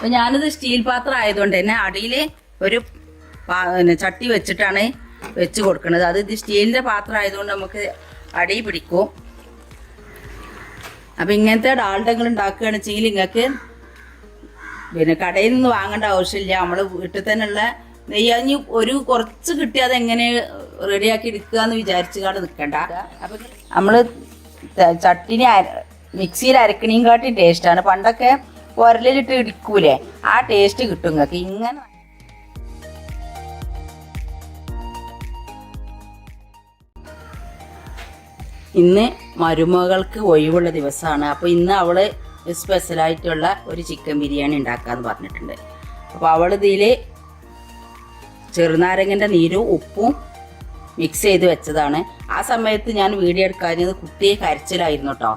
അപ്പൊ ഞാനിത് സ്റ്റീൽ പാത്രം ആയതുകൊണ്ട് തന്നെ അടിയിൽ ഒരു ചട്ടി വെച്ചിട്ടാണ് വെച്ച് കൊടുക്കുന്നത്. അത് ഇത് സ്റ്റീലിന്റെ പാത്രം ആയതുകൊണ്ട് നമുക്ക് അടി പിടിക്കും. അപ്പൊ ഇങ്ങനത്തെ ഡാൽഡകൾ ഉണ്ടാക്കുകയാണ് വെച്ചെങ്കിൽ നിങ്ങൾക്ക് പിന്നെ കടയിൽ നിന്ന് വാങ്ങേണ്ട ആവശ്യമില്ല. നമ്മൾ വീട്ടിൽ തന്നെയുള്ള നെയ്യ് ഒരു കുറച്ച് കിട്ടിയാൽ എങ്ങനെ റെഡിയാക്കി എടുക്കുക എന്ന് വിചാരിച്ചുകൊണ്ട് നിൽക്കണ്ട. അപ്പൊ നമ്മൾ ചട്ടിനി മിക്സിയിൽ അരക്കണീം കാട്ടി ടേസ്റ്റാണ്. പണ്ടൊക്കെ ഉരലിലിട്ട് ഇടിക്കൂലേ, ആ ടേസ്റ്റ് കിട്ടും നിങ്ങൾക്ക്. ഇങ്ങനെ ഇന്ന് മരുമകൾക്ക് ഒഴിവുള്ള ദിവസമാണ്. അപ്പോൾ ഇന്ന് അവള് സ്പെഷ്യലായിട്ടുള്ള ഒരു ചിക്കൻ ബിരിയാണി ഉണ്ടാക്കാന്ന് പറഞ്ഞിട്ടുണ്ട്. അപ്പോൾ അവൾ ഇതിൽ ചെറുനാരങ്ങൻ്റെ നീരും ഉപ്പും മിക്സ് ചെയ്ത് വെച്ചതാണ്. ആ സമയത്ത് ഞാൻ വീഡിയോ എടുക്കാഞ്ഞത് കുട്ടിയെ കരച്ചിലായിരുന്നു കേട്ടോ.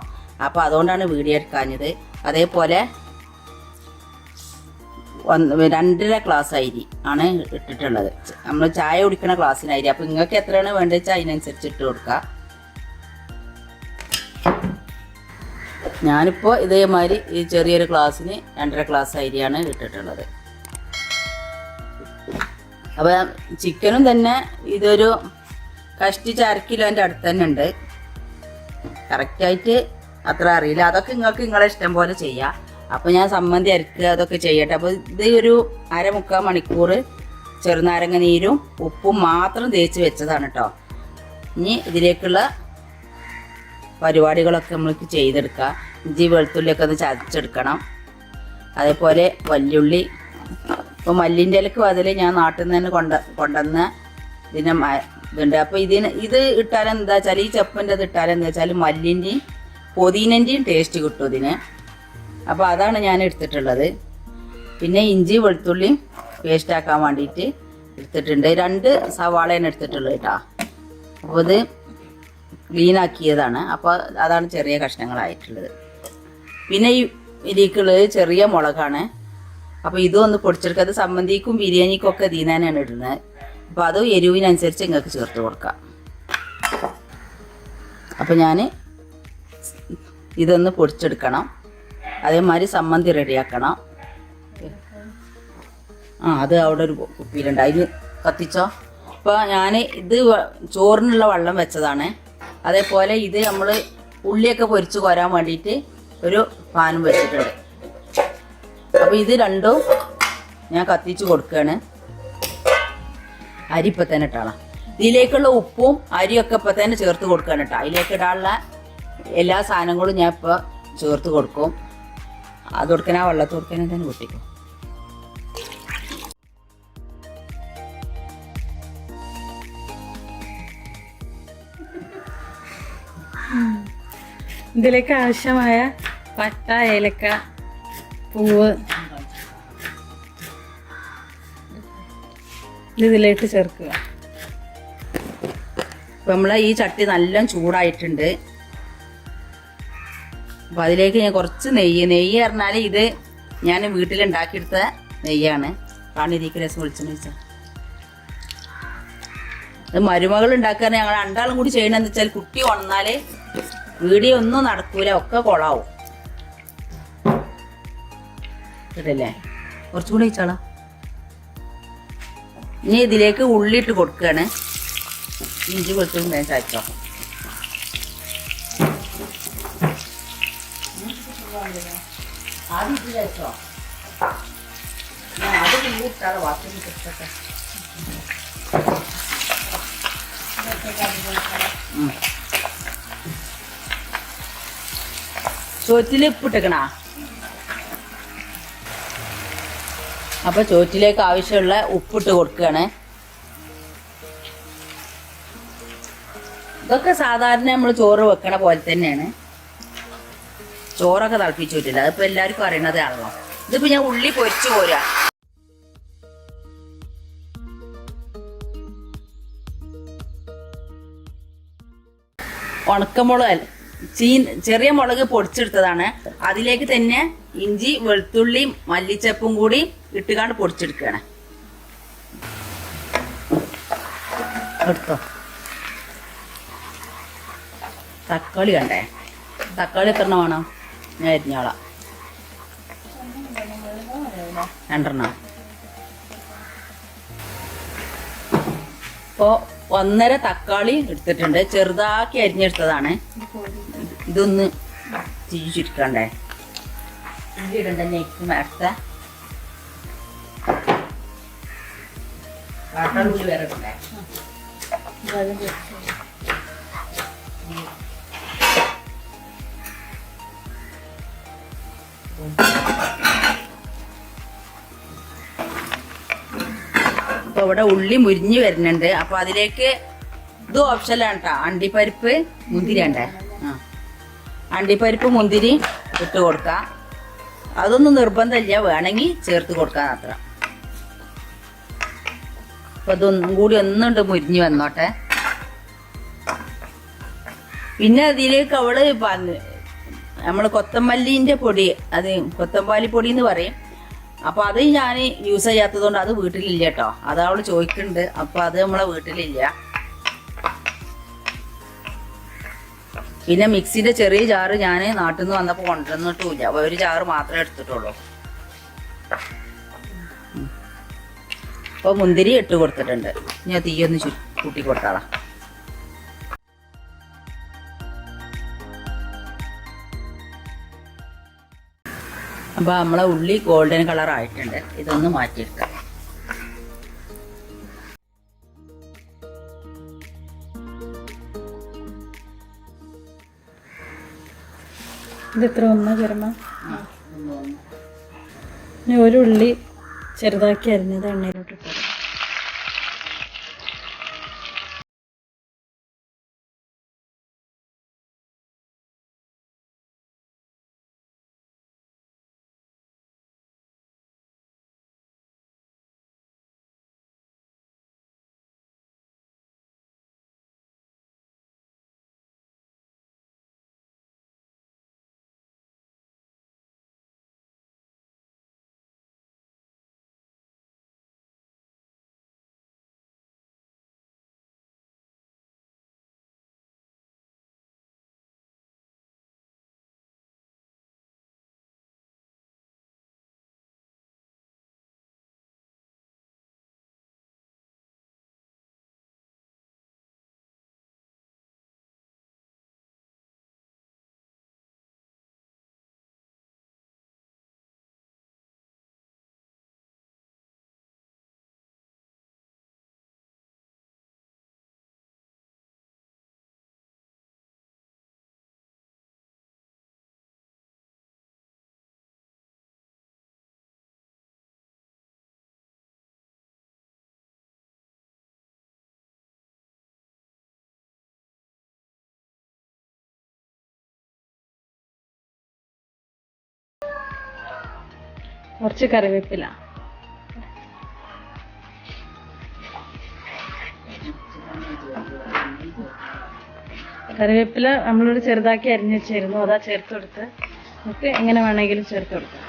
അപ്പോൾ അതുകൊണ്ടാണ് വീഡിയോ എടുക്കാഞ്ഞത്. അതേപോലെ 2.5 ഗ്ലാസ് അരി ആണ് ഇട്ടിട്ടുള്ളത്. നമ്മൾ ചായ കുടിക്കുന്ന ഗ്ലാസ്സിന് അരി. അപ്പോൾ നിങ്ങൾക്ക് എത്രയാണ് വേണ്ടത് വെച്ചാൽ അതിനനുസരിച്ച് ഇട്ട് കൊടുക്കുക. ഞാനിപ്പോൾ ഇതേമാതിരി ഈ ചെറിയൊരു ഗ്ലാസ്സിന് 2.5 ഗ്ലാസ് അരിയാണ് ഇട്ടിട്ടുള്ളത്. അപ്പോൾ ചിക്കനും തന്നെ ഇതൊരു കഷ്ടിച്ച് 1/2 കിലോൻ്റെ അടുത്ത് തന്നെ ഉണ്ട്. കറക്റ്റായിട്ട് അത്ര അറിയില്ല. അതൊക്കെ നിങ്ങൾക്ക് നിങ്ങളെ ഇഷ്ടം പോലെ ചെയ്യാം. അപ്പോൾ ഞാൻ സമ്മന്തി അരക്കുക അതൊക്കെ ചെയ്യട്ടെ. അപ്പോൾ ഇത് ഒരു 1/4 മണിക്കൂർ ചെറുനാരങ്ങ നീരും ഉപ്പും മാത്രം തേച്ച് വെച്ചതാണ് കേട്ടോ. ഇനി ഇതിലേക്കുള്ള പരിപാടികളൊക്കെ നമ്മൾക്ക് ചെയ്തെടുക്കുക. ഇഞ്ചി വെളുത്തുള്ളിയൊക്കെ ഒന്ന് ചതച്ചെടുക്കണം. അതേപോലെ വല്യുള്ളി. ഇപ്പോൾ മല്ലിൻ്റെ ഇലക്ക് ബദൽ ഞാൻ നാട്ടിൽ നിന്ന് തന്നെ കൊണ്ടുവന്ന ഇതുണ്ട്. അപ്പോൾ ഇത് ഇട്ടാലെന്താ വെച്ചാൽ ഈ ചപ്പൻ്റെ ഇത് ഇട്ടാലെന്താ വെച്ചാൽ മല്ലിൻ്റെയും പുതിനൻ്റെയും ടേസ്റ്റ് കിട്ടും ഇതിന്. അപ്പോൾ അതാണ് ഞാൻ എടുത്തിട്ടുള്ളത്. പിന്നെ ഇഞ്ചി വെളുത്തുള്ളിയും പേസ്റ്റാക്കാൻ വേണ്ടിയിട്ട് എടുത്തിട്ടുണ്ട്. 2 സവാളയാണ് എടുത്തിട്ടുള്ളത് കേട്ടോ. അപ്പോൾ ഇത് ക്ലീനാക്കിയതാണ്. അപ്പോൾ അതാണ് ചെറിയ കഷ്ണങ്ങളായിട്ടുള്ളത്. പിന്നെ ഈ ഇതിലേക്കുള്ളത് ചെറിയ മുളകാണ്. അപ്പോൾ ഇതും ഒന്ന് പൊടിച്ചെടുക്കുക. അത് സമ്മന്തിക്കും ബിരിയാണിക്കും ഒക്കെ ഇതിനാണ് ഇടുന്നത്. അപ്പോൾ അത് എരിവിനനുസരിച്ച് നിങ്ങൾക്ക് ചേർത്ത് കൊടുക്കാം. അപ്പോൾ ഞാൻ ഇതൊന്ന് പൊടിച്ചെടുക്കണം. അതേമാതിരി സമ്മന്തി റെഡിയാക്കണം. അത് അവിടെ ഒരു കുപ്പിയിലുണ്ട്, അതിന് കത്തിച്ചോ. അപ്പോൾ ഞാൻ ഇത് ചോറിനുള്ള വെള്ളം വെച്ചതാണ്. അതേപോലെ ഇത് നമ്മൾ ഉള്ളിയൊക്കെ പൊരിച്ച് കോരാൻ വേണ്ടിയിട്ട് ഒരു പാനും വെച്ചിട്ടുണ്ട്. അപ്പോൾ ഇത് രണ്ടും ഞാൻ കത്തിച്ച് കൊടുക്കുകയാണ്. അരി ഇപ്പം തന്നെ ഇട്ടാളാം. ഇതിലേക്കുള്ള ഉപ്പും അരിയൊക്കെ ഇപ്പം തന്നെ ചേർത്ത് കൊടുക്കുകയാണ് കേട്ടോ. അതിലേക്ക് ഇടാനുള്ള എല്ലാ സാധനങ്ങളും ഞാൻ ഇപ്പോൾ ചേർത്ത് കൊടുക്കും. അത് കൊടുക്കാൻ ആ വെള്ളത്ത് കൊടുക്കാനും തന്നെ പൊട്ടിക്കും. ഇതിലേക്ക് ആവശ്യമായ പട്ട, ഏലക്ക, പൂവ് ഇതിലേക്ക് ചേർക്കുക. ഇപ്പം നമ്മളെ ഈ ചട്ടി നല്ല ചൂടായിട്ടുണ്ട്. അപ്പം അതിലേക്ക് ഞാൻ കുറച്ച് നെയ്യ് പറഞ്ഞാൽ ഇത് ഞാൻ വീട്ടിലുണ്ടാക്കിയെടുത്ത നെയ്യാണ്. കാണുന്നതിലേക്ക് രസം വിളിച്ചെന്ന് വെച്ചാൽ അത് മരുമകൾ ഉണ്ടാക്കാൻ ഞങ്ങൾ 2 ആളും കൂടി ചെയ്യണമെന്ന് വെച്ചാൽ കുട്ടി ഉണന്നാൽ വീഡിയോ ഒന്നും നടക്കൂല, ഒക്കെ കൊളാവും. ഇതല്ലേ കുറച്ചുകൂടി വെച്ചാളാ. ഇനി ഇതിലേക്ക് ഉള്ളിയിട്ട് കൊടുക്കുകയാണ്. ഇഞ്ചി വെളുത്തുള്ളി ഞാൻ ചാച്ചോ. ആദ്യം ഇത് ചാച്ചോ. അത് കൂട്ടാതെ വാർത്ത കിട്ടട്ടെ. ചോറ്റിൽ ഉപ്പിട്ടേക്കണ. അപ്പൊ ചോറ്റിലേക്ക് ആവശ്യമുള്ള ഉപ്പിട്ട് കൊടുക്കുകയാണ്. ഇതൊക്കെ സാധാരണ നമ്മൾ ചോറ് വെക്കണ പോലെ തന്നെയാണ്. ചോറൊക്കെ തിളപ്പിച്ച് വെച്ചില്ല, അതിപ്പോൾ എല്ലാവർക്കും അറിയണതാണല്ലോ. ഇതിപ്പോൾ ഞാൻ ഉള്ളി പൊരിച്ചു പോരാ. ഉണക്കമുളക് ചെറിയ മുളക് പൊടിച്ചെടുത്തതാണ്. അതിലേക്ക് തന്നെ ഇഞ്ചി വെളുത്തുള്ളിയും മല്ലിച്ചപ്പും കൂടി ഇട്ടുകാണ്ട് പൊടിച്ചെടുക്കുകയാണ്. എടുത്തോ. തക്കാളി കണ്ടേ, തക്കാളി എത്ര വേണം? ഞാൻ അരിഞ്ഞോളാം. രണ്ടെണ്ണം. ഇപ്പോൾ 1.5 തക്കാളി എടുത്തിട്ടുണ്ട്, ചെറുതാക്കി അരിഞ്ഞെടുത്തതാണ്. ഇതൊന്ന് ചുരുക്കണ്ടേ, ഉള്ളി ഇടണ്ട. നെയ്ക്ക് അടുത്ത ഉള്ളി വേറെ ഇടണ്ടേ. അപ്പൊ ഇവിടെ ഉള്ളി മുരിഞ്ഞു വരുന്നുണ്ട്. അപ്പൊ അതിലേക്ക് ഇത് ഓപ്ഷനാണ് കേട്ടോ, അണ്ടിപ്പരിപ്പ് മുന്തിരി ഉണ്ടേ. അണ്ടിപ്പരിപ്പ് മുന്തിരി ഇട്ട് കൊടുക്കാം. അതൊന്നും നിർബന്ധമില്ല, വേണമെങ്കിൽ ചേർത്ത് കൊടുക്കാൻ അത്ര. അപ്പൊ അതൊന്നും കൂടി ഒന്നുണ്ട് മുരിഞ്ഞു വന്നോട്ടെ. പിന്നെ അതിലേക്ക് നമ്മൾ കൊത്തമല്ലിന്റെ പൊടി, അത് കൊത്തമ്പാലി പൊടി എന്ന് പറയും. അപ്പൊ അത് ഞാൻ യൂസ് ചെയ്യാത്തത് കൊണ്ട് അത് വീട്ടിലില്ല കേട്ടോ. അത് അവള് ചോദിക്കുന്നുണ്ട്. അപ്പൊ അത് നമ്മളെ വീട്ടിലില്ല. പിന്നെ മിക്സിന്റെ ചെറിയ ജാറ് ഞാൻ നാട്ടിൽ നിന്ന് വന്നപ്പോൾ കൊണ്ടുവന്നിട്ടുമില്ല. ഒരു ജാറ് മാത്രമേ എടുത്തിട്ടുള്ളൂ. അപ്പൊ മുന്തിരി ഇട്ട് കൊടുത്തിട്ടുണ്ട്. ഞാൻ തീയൊന്ന് കൂട്ടി കൊടുത്താളാ. അപ്പൊ നമ്മളെ ഉള്ളി ഗോൾഡൻ കളർ ആയിട്ടുണ്ട്. ഇതൊന്ന് മാറ്റിയെടുക്കാം. ഇത് എത്ര ഒന്നാ ഗരമ? ഇനി ഒരു ഉള്ളി ചെറുതാക്കി അരിഞ്ഞത് എണ്ണയിലോട്ട് ഇട്ടു. കുറച്ച് കറിവേപ്പില, നമ്മളൊരു ചെറുതാക്കി അരിഞ്ഞു വെച്ചിരുന്നു. അതാ ചേർത്ത് കൊടുത്ത്. നമുക്ക് എങ്ങനെ വേണമെങ്കിലും ചേർത്ത് കൊടുക്കാം.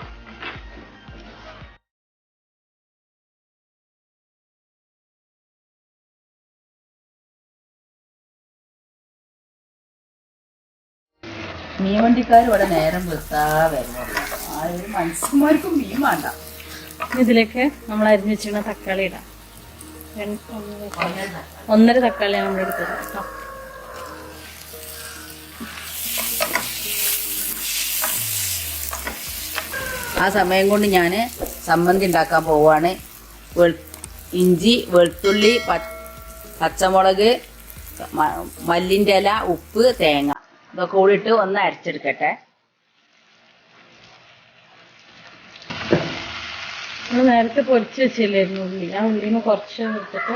മീൻ വണ്ടിക്കാർ ഇവിടെ നേരം വെത്താ വരുന്നുള്ളൂ. ആരും മനുഷ്യന്മാർക്കും മീൻ വേണ്ട. ഇതിലേക്ക് നമ്മൾ അരിഞ്ഞു വെച്ചിരുന്ന തക്കാളി ഇടാം. 1.5 തക്കാളിയാണ് നമ്മൾ എടുത്തത് കേട്ടോ. ആ സമയം കൊണ്ട് ഞാൻ ചമ്മന്തി ഉണ്ടാക്കാൻ പോവുകയാണ്. ഇഞ്ചി, വെളുത്തുള്ളി, പച്ചമുളക്, മല്ലിൻ്റെ ഇല, ഉപ്പ്, തേങ്ങ ഇതൊക്കെ കൂടി ഇട്ട് ഒന്ന് അരച്ചെടുക്കട്ടെ. നമ്മൾ നേരത്തെ പൊരിച്ച് വെച്ചില്ലായിരുന്നു ഉള്ളി. ആ ഉള്ളിന്ന് കുറച്ച് എടുത്തിട്ട്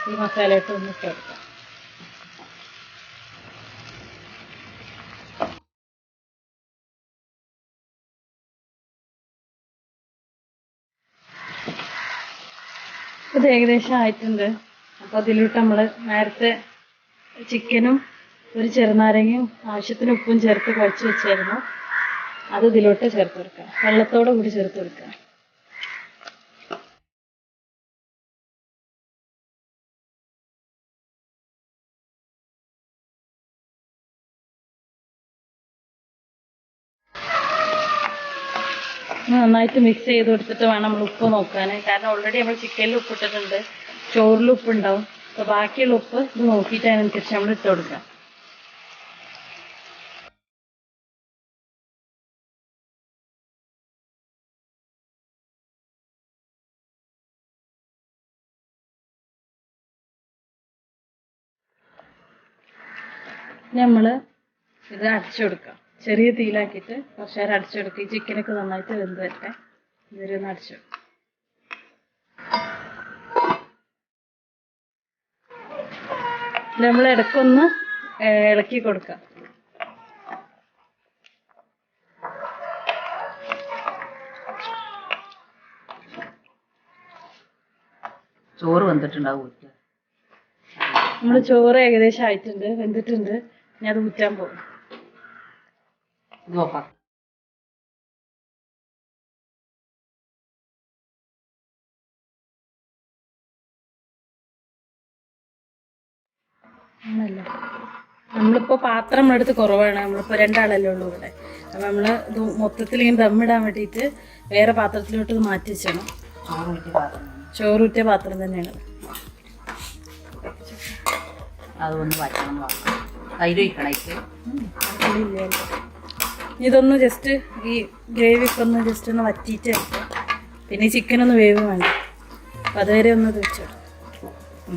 ഈ മസാലയിട്ട് ഒന്ന് ഇട്ട് കൊടുക്കാം. ഇത് ഏകദേശം ആയിട്ടുണ്ട്. അപ്പോൾ അതിലോട്ട് നമ്മൾ നേരത്തെ ചിക്കനും ഒരു ചെറുനാരങ്ങയും ആവശ്യത്തിന് ഉപ്പും ചേർത്ത് കുഴച്ച് വെച്ചായിരുന്നു. അത് ഇതിലോട്ട് ചേർത്ത് കൊടുക്കുക. വെള്ളത്തോടെ കൂടി ചേർത്ത് കൊടുക്കുക. നന്നായിട്ട് മിക്സ് ചെയ്ത് കൊടുത്തിട്ട് വേണം നമ്മൾ ഉപ്പ് നോക്കാൻ. കാരണം ഓൾറെഡി നമ്മൾ ചിക്കനിൽ ഉപ്പിട്ടിട്ടുണ്ട്, ചോറിൽ ഉപ്പുണ്ടാവും. അപ്പോൾ ബാക്കിയുള്ള ഉപ്പ് ഇത് നോക്കിയിട്ട് അതിനനുസരിച്ച് നമ്മൾ ഇട്ട് കൊടുക്കാം. നമ്മൾ ഇത് അടച്ചു കൊടുക്കാം. ചെറിയ തീയിലാക്കിയിട്ട് കുറച്ച് നേരം അടച്ചു കൊടുക്കുക. ഈ ചിക്കനൊക്കെ നന്നായിട്ട് വെന്ത് വരട്ടെ. ഇതൊരു ഒന്ന് അടച്ചു കൊടുക്കാം. നമ്മൾ ഇടയ്ക്കൊന്ന് ഇളക്കി കൊടുക്കാം. ചോറ് വെന്തിട്ടുണ്ടാവും. നമ്മൾ ചോറ് ഏകദേശം ആയിട്ടുണ്ട്, വെന്തിട്ടുണ്ട്. ഞാൻ അത് ഊറ്റാൻ പോകും. നോക്കാം. ആണല്ലോ, നമ്മളിപ്പോൾ പാത്രം നമ്മളെടുത്ത് കുറവാണ്. നമ്മളിപ്പോൾ 2 ആളല്ലേ ഉള്ളൂ ഇവിടെ. അപ്പം നമ്മൾ ഇത് മൊത്തത്തിൽ ഇങ്ങനെ ദമ്മിടാൻ വേണ്ടിയിട്ട് വേറെ പാത്രത്തിലോട്ട് ഇത് മാറ്റി വെച്ചണം. ചോറൂറ്റിയ പാത്രം തന്നെയാണ്. അതൊന്ന് വറ്റണം. തൈര് ഒഴിക്കണം. ഇതൊന്ന് ജസ്റ്റ് ഈ ഗ്രേവി ഒക്കെ ഒന്ന് ജസ്റ്റ് ഒന്ന് വറ്റിയിട്ട് പിന്നെ ഈ ചിക്കനൊന്ന് വേവ് വേണ്ട. അപ്പം അതുവരെ ഒന്ന് ഇത് വെച്ചോ.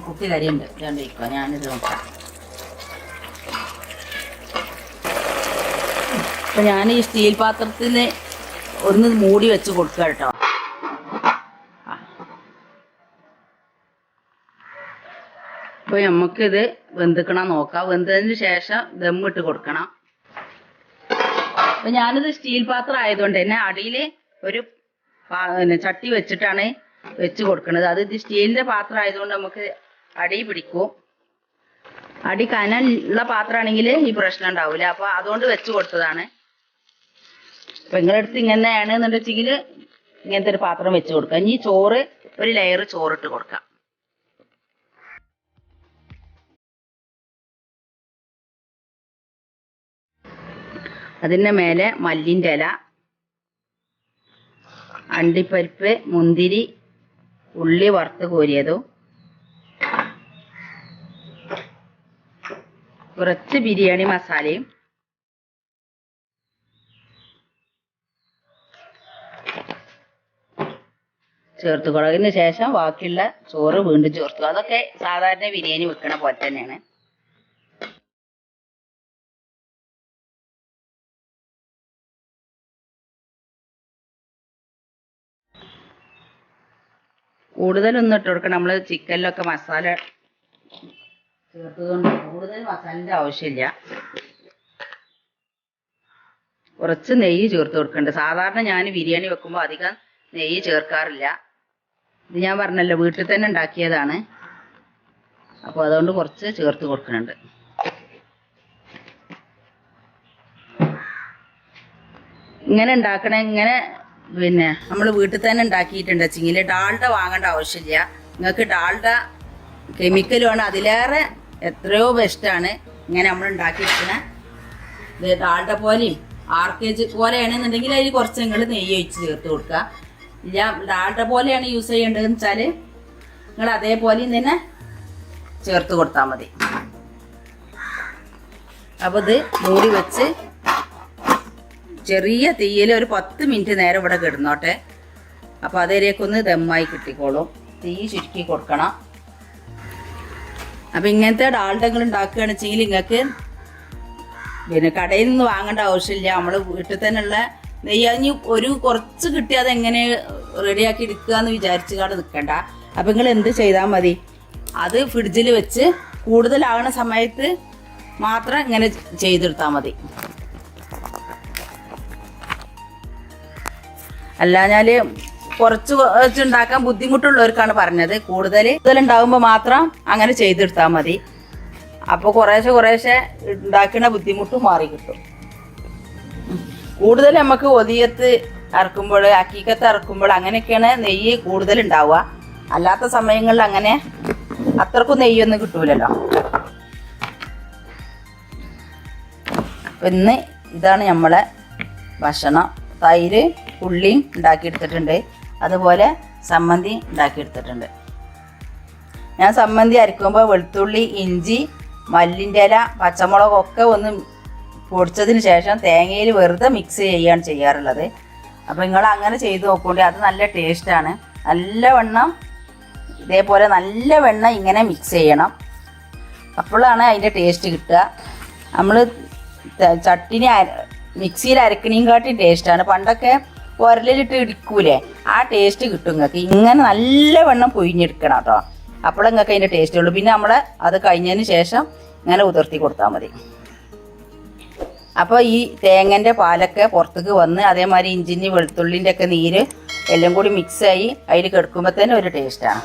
കുട്ടി കരിയുണ്ട്, രണ്ടിരിക്കുക. ഞാനിത് നോക്കാം. അപ്പം ഞാൻ ഈ സ്റ്റീൽ പാത്രത്തിൽ ഒന്ന് മൂടി വെച്ച് കൊടുക്കുക കേട്ടോ. അപ്പോൾ നമുക്കിത് വെന്തിക്കണം നോക്കാം. വെന്തതിന് ശേഷം ദമ്മിട്ട് കൊടുക്കണം. അപ്പം ഞാനിത് സ്റ്റീൽ പാത്രം ആയതുകൊണ്ട് തന്നെ അടിയിൽ ഒരു ചട്ടി വെച്ചിട്ടാണ് വെച്ച് കൊടുക്കുന്നത്. അത് ഇത് സ്റ്റീലിൻ്റെ പാത്രം ആയതുകൊണ്ട് നമുക്ക് അടി പിടിക്കും. അടി കനലുള്ള പാത്രമാണെങ്കിൽ ഈ പ്രശ്നം ഉണ്ടാവില്ല. അപ്പോൾ അതുകൊണ്ട് വെച്ച് കൊടുത്തതാണ്. അപ്പം നിങ്ങളടുത്ത് ഇങ്ങനെയാണെന്നുണ്ടെങ്കിൽ ഇങ്ങനത്തെ ഒരു പാത്രം വെച്ച് കൊടുക്കാം. ഇനി ചോറ് ഒരു ലെയർ ചോറിട്ട് കൊടുക്കാം. അതിൻ്റെ മേലെ മല്ലിൻ്റെ ഇല, അണ്ടിപ്പരിപ്പ്, മുന്തിരി, ഉള്ളി വറുത്ത് കോരിയതും, കുറച്ച് ബിരിയാണി മസാലയും, ചേർത്ത് കൊടുത്തതിന് ശേഷം ബാക്കിയുള്ള ചോറ് വീണ്ടും ചേർത്തു. അതൊക്കെ സാധാരണ ബിരിയാണി വെക്കണ പോലെ തന്നെയാണ്. കൂടുതലൊന്നും ഇട്ട് കൊടുക്കണം. നമ്മൾ ചിക്കനിലൊക്കെ മസാല ചേർത്തതുകൊണ്ട് കൂടുതൽ മസാലൻ്റെ ആവശ്യമില്ല. കുറച്ച് നെയ്യ് ചേർത്ത് കൊടുക്കുന്നുണ്ട്. സാധാരണ ഞാൻ ബിരിയാണി വെക്കുമ്പോൾ അധികം നെയ്യ് ചേർക്കാറില്ല. ഇത് ഞാൻ പറഞ്ഞല്ലോ വീട്ടിൽ തന്നെ ഉണ്ടാക്കിയതാണ്. അപ്പോൾ അതുകൊണ്ട് കുറച്ച് ചേർത്ത് കൊടുക്കുന്നുണ്ട്. ഇങ്ങനെ ഉണ്ടാക്കണേ, ഇങ്ങനെ പിന്നെ നമ്മൾ വീട്ടിൽ തന്നെ ഉണ്ടാക്കിയിട്ടുണ്ട് വെച്ചെങ്കിൽ ഡാൽഡ വാങ്ങേണ്ട ആവശ്യമില്ല. നിങ്ങൾക്ക് ഡാൽഡ കെമിക്കലുമാണ്, അതിലേറെ എത്രയോ ബെസ്റ്റാണ് ഇങ്ങനെ നമ്മൾ ഉണ്ടാക്കിയിരിക്കണേ. ഇത് ഡാൽഡ പോലെയും RKG പോലെയാണെന്നുണ്ടെങ്കിൽ അതിൽ കുറച്ച് നിങ്ങൾ നെയ്യ് ഒഴിച്ച് ചേർത്ത് കൊടുക്കുക. ഇല്ല ഡാൽഡ പോലെയാണ് യൂസ് ചെയ്യേണ്ടതെന്ന് വെച്ചാൽ നിങ്ങൾ അതേപോലെയും തന്നെ ചേർത്ത് കൊടുത്താൽ മതി. അപ്പോൾ ഇത് മൂടി വെച്ച് ചെറിയ തീയിൽ ഒരു 10 മിനിറ്റ് നേരം ഇവിടെ കിടന്നോട്ടെ. അപ്പോൾ അതിലേക്കൊന്ന് ദമ്മായി കിട്ടിക്കോളും. തീ ചുരുക്കി കൊടുക്കണം. അപ്പം ഇങ്ങനത്തെ ഡാൽഡങ്ങൾ ഉണ്ടാക്കുകയാണെന്ന് വെച്ചെങ്കിൽ നിങ്ങൾക്ക് പിന്നെ കടയിൽ നിന്ന് വാങ്ങേണ്ട ആവശ്യമില്ല. നമ്മൾ വീട്ടിൽ തന്നെയുള്ള നെയ്യ് അഞ്ഞ് ഒരു കുറച്ച് കിട്ടിയാൽ അതെങ്ങനെ റെഡിയാക്കി എടുക്കുക എന്ന് വിചാരിച്ചു കാണാൻ നിൽക്കണ്ട. അപ്പം നിങ്ങൾ എന്ത് ചെയ്താൽ മതി, അത് ഫ്രിഡ്ജിൽ വെച്ച് കൂടുതലാകുന്ന സമയത്ത് മാത്രം ഇങ്ങനെ ചെയ്തെടുത്താൽ മതി. അല്ലാഞ്ഞാൽ കുറച്ച് ഉണ്ടാക്കാൻ ബുദ്ധിമുട്ടുള്ളവർക്കാണ് പറഞ്ഞത്. കൂടുതലുണ്ടാകുമ്പോൾ മാത്രം അങ്ങനെ ചെയ്തെടുത്താൽ മതി. അപ്പോൾ കുറേശ്ശെ ഉണ്ടാക്കുന്ന ബുദ്ധിമുട്ട് മാറി കിട്ടും. കൂടുതൽ നമുക്ക് ഒതിയത്ത് ഇറക്കുമ്പോൾ അക്കീക്കത്ത് ഇറക്കുമ്പോൾ അങ്ങനെയൊക്കെയാണ് നെയ്യ് കൂടുതൽ ഉണ്ടാവുക. അല്ലാത്ത സമയങ്ങളിൽ അങ്ങനെ അത്രക്കും നെയ്യൊന്നും കിട്ടൂലല്ലോ. അപ്പം ഇന്ന് ഇതാണ് നമ്മളെ ഭക്ഷണം. തൈര് ഉള്ളിയും ഉണ്ടാക്കിയെടുത്തിട്ടുണ്ട്, അതുപോലെ സമ്മന്തി ഉണ്ടാക്കിയെടുത്തിട്ടുണ്ട്. ഞാൻ സമ്മന്തി അരക്കുമ്പോൾ വെളുത്തുള്ളി, ഇഞ്ചി, മല്ലിൻ്റെ ഇല, പച്ചമുളകൊക്കെ ഒന്ന് പൊടിച്ചതിന് ശേഷം തേങ്ങയിൽ വെറുതെ മിക്സ് ചെയ്യുകയാണ് ചെയ്യാറുള്ളത്. അപ്പോൾ നിങ്ങൾ അങ്ങനെ ചെയ്ത് നോക്കൂണ്ടി, അത് നല്ല ടേസ്റ്റാണ്. നല്ലവണ്ണം ഇതേപോലെ നല്ലവണ്ണം ഇങ്ങനെ മിക്സ് ചെയ്യണം, അപ്പോഴാണ് അതിൻ്റെ ടേസ്റ്റ് കിട്ടുക. നമ്മൾ ചട്ടിനി മിക്സിയിൽ അരക്കണേക്കാട്ടും ടേസ്റ്റാണ്. പണ്ടൊക്കെ ഉരലിലിട്ട് ഇടിക്കൂലേ, ആ ടേസ്റ്റ് കിട്ടും നിങ്ങൾക്ക്. ഇങ്ങനെ നല്ലവണ്ണം പൊയിഞ്ഞെടുക്കണം കേട്ടോ, അപ്പോൾ നിങ്ങൾക്ക് അതിൻ്റെ ടേസ്റ്റ് ഉള്ളൂ. പിന്നെ നമ്മൾ അത് കഴിഞ്ഞതിന് ശേഷം ഇങ്ങനെ ഉതിർത്തി കൊടുത്താൽ മതി. അപ്പോൾ ഈ തേങ്ങൻ്റെ പാലൊക്കെ പുറത്തേക്ക് വന്ന് അതേമാതിരി ഇഞ്ചിൻ്റെ വെളുത്തുള്ളിൻ്റെ ഒക്കെ നീര് എല്ലാം കൂടി മിക്സായി അതിൽ കിടക്കുമ്പോൾ തന്നെ ഒരു ടേസ്റ്റാണ്.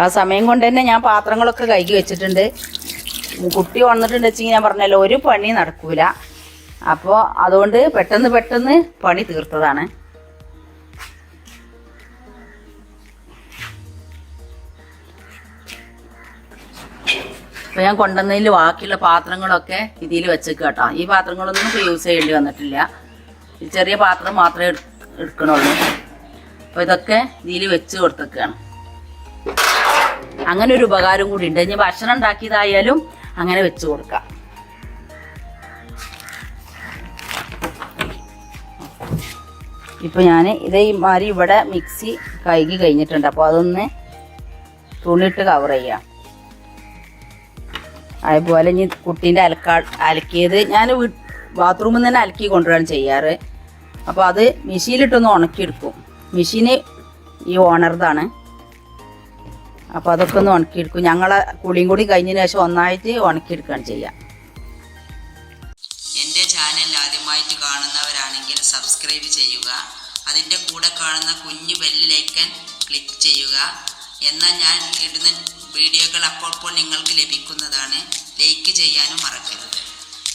ആ സമയം കൊണ്ട് തന്നെ ഞാൻ പാത്രങ്ങളൊക്കെ കഴുകി വെച്ചിട്ടുണ്ട്. കുട്ടി വന്നിട്ടുണ്ട് വെച്ചെങ്കിൽ ഞാൻ പറഞ്ഞല്ലോ ഒരു പണി നടക്കൂല. അപ്പോൾ അതുകൊണ്ട് പെട്ടെന്ന് പണി തീർത്തതാണ്. അപ്പോൾ ഞാൻ കൊണ്ടുവന്നതിൽ ബാക്കിയുള്ള പാത്രങ്ങളൊക്കെ ഇതിൽ വെച്ചേക്കുക കേട്ടോ. ഈ പാത്രങ്ങളൊന്നും ഇപ്പോൾ യൂസ് ചെയ്യേണ്ടി വന്നിട്ടില്ല, ഈ ചെറിയ പാത്രം മാത്രമേ എടുക്കണുള്ളൂ. അപ്പോൾ ഇതൊക്കെ ഇതിൽ വെച്ച് കൊടുത്തേക്കാണ്. അങ്ങനെ ഒരു ഉപകാരം കൂടി ഉണ്ട്. ഇനി ഭക്ഷണം ഉണ്ടാക്കിയതായാലും അങ്ങനെ വെച്ച് കൊടുക്കാം. ഇപ്പോൾ ഞാൻ ഇതേമാതിരി ഇവിടെ മിക്സി കഴുകി കഴിഞ്ഞിട്ടുണ്ട്. അപ്പോൾ അതൊന്ന് തുണിയിട്ട് കവർ ചെയ്യാം. അതുപോലെ ഇനി കുട്ടീൻ്റെ അലക്കിയത് ഞാൻ ബാത്റൂമിൽ നിന്ന് തന്നെ അലക്കി കൊണ്ടുവരാൻ ചെയ്യാറ്. അപ്പോൾ അത് മെഷീനിലിട്ടൊന്ന് ഉണക്കിയെടുക്കും. മെഷീന് ഈ ഓണർതാണ്. അപ്പോൾ അതൊക്കെ ഒന്ന് ഉണക്കിയെടുക്കും. ഞങ്ങളെ കുളിയും കൂടി കഴിഞ്ഞതിന് ശേഷം ഒന്നായിട്ട് ഉണക്കിയെടുക്കുകയാണ് ചെയ്യുക. എൻ്റെ ചാനൽ ആദ്യമായിട്ട് കാണുന്നവരാണെങ്കിൽ സബ്സ്ക്രൈബ് ചെയ്യുക, അതിൻ്റെ കൂടെ കാണുന്ന കുഞ്ഞു ബെല്ലിലേക്കൻ ക്ലിക്ക് ചെയ്യുക. എന്നാൽ ഞാൻ ഇടുന്ന വീഡിയോകൾ അപ്പോൾ നിങ്ങൾക്ക് ലഭിക്കുന്നതാണ്. ലൈക്ക് ചെയ്യാനും മറക്കരുത്.